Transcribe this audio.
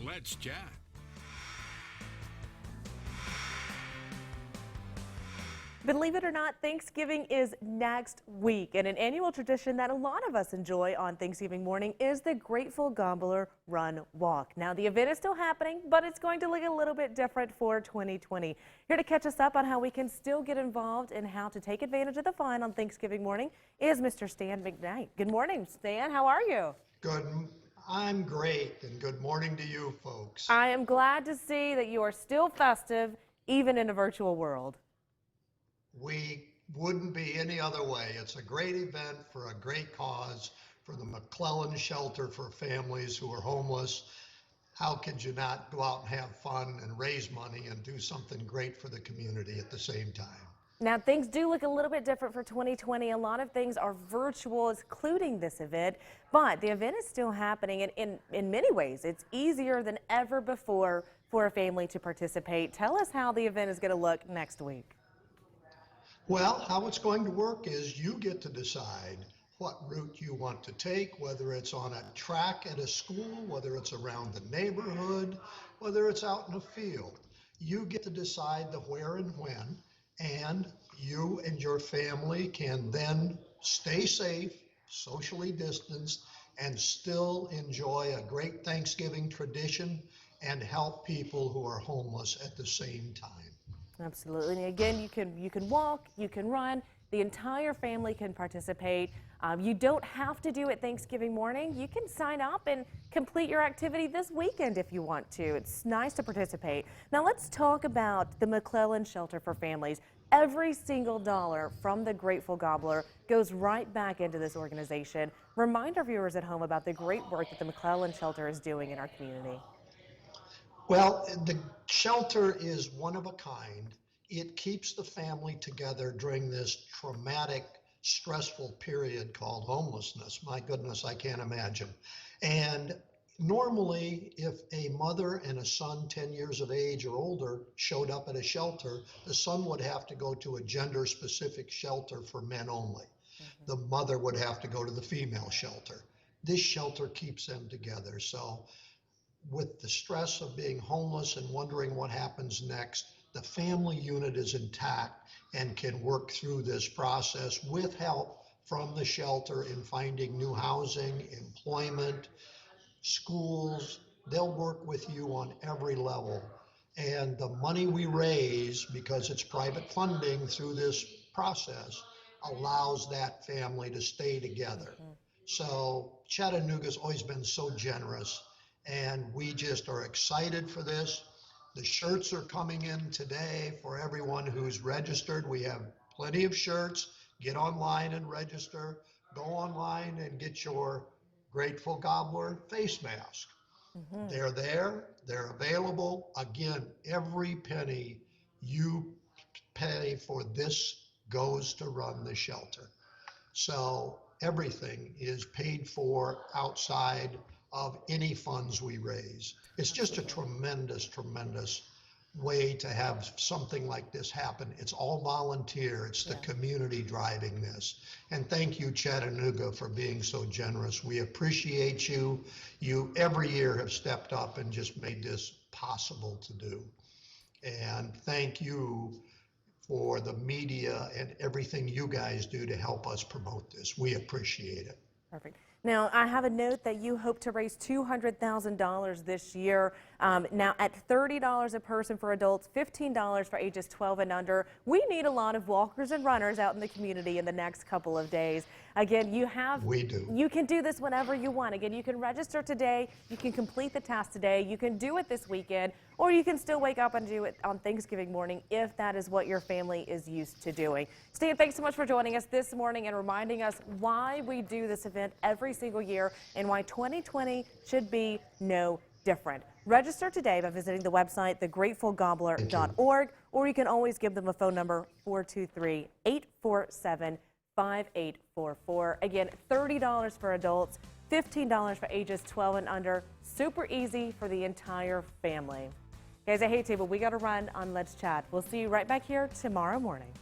Let's Chat. Believe it or not, Thanksgiving is next week, and an annual tradition that a lot of us enjoy on Thanksgiving morning is the Grateful Gobbler Run Walk. Now, the event is still happening, but it's going to look a little bit different for 2020. Here to catch us up on how we can still get involved and how to take advantage of the fun on Thanksgiving morning is Mr. Stan McKnight. Good morning, Stan. How are you? Good. I'm great, and good morning to you folks. I am glad to see that you are still festive, even in a virtual world. We wouldn't be any other way. It's a great event for a great cause, for the Maclellan Shelter for families who are homeless. How could you not go out and have fun and raise money and do something great for the community at the same time? Now, things do look a little bit different for 2020. A lot of things are virtual, including this event, but the event is still happening, and in many ways, it's easier than ever before for a family to participate. Tell us how the event is going to look next week. Well, how it's going to work is you get to decide what route you want to take, whether it's on a track at a school, whether it's around the neighborhood, whether it's out in a field. You get to decide the where and when, and you and your family can then stay safe, socially distanced, and still enjoy a great Thanksgiving tradition and help people who are homeless at the same time. Absolutely. And again, you can walk, you can run, the entire family can participate. You don't have to do it Thanksgiving morning. You can sign up and complete your activity this weekend if you want to. It's nice to participate. Now let's talk about the Maclellan Shelter for Families. Every single dollar from the Grateful Gobbler goes right back into this organization. Remind our viewers at home about the great work that the Maclellan Shelter is doing in our community. Well, the shelter is one of a kind. It keeps the family together during this traumatic, stressful period called homelessness. My goodness, I can't imagine. And normally, if a mother and a son 10 years of age or older showed up at a shelter, the son would have to go to a gender-specific shelter for men only. The mother would have to go to the female shelter. This shelter keeps them together. So with the stress of being homeless and wondering what happens next, the family unit is intact and can work through this process with help from the shelter in finding new housing, employment, schools. They'll work with you on every level. And the money we raise, because it's private funding through this process, allows that family to stay together. So Chattanooga's always been so generous, and we just are excited for this. The shirts are coming in today for everyone who's registered. We have plenty of shirts. Get online and register. Go online and get your Grateful Gobbler face mask. They're there. They're available. Again, every penny you pay for this goes to run the shelter. So everything is paid for outside of any funds we raise. It's just a tremendous, tremendous way to have something like this happen. It's all volunteer. It's the community driving this. And thank you, Chattanooga, for being so generous. We appreciate you. You every year have stepped up and just made this possible to do. And thank you for the media and everything you guys do to help us promote this. We appreciate it. Perfect. Now, I have a note that you hope to raise $200,000 this year. Now, at $30 a person for adults, $15 for ages 12 and under. We need a lot of walkers and runners out in the community in the next couple of days. Again, We do. You can do this whenever you want. Again, you can register today. You can complete the task today. You can do it this weekend, or you can still wake up and do it on Thanksgiving morning if that is what your family is used to doing. Stan, thanks so much for joining us this morning and reminding us why we do this event every single year and why 2020 should be no different. Register today by visiting the website, thegratefulgobbler.org, or you can always give them a phone number, 423-847-5844. Again, $30 for adults, $15 for ages 12 and under. Super easy for the entire family. Guys, I hate to, but we got to run on Let's Chat. We'll see you right back here tomorrow morning.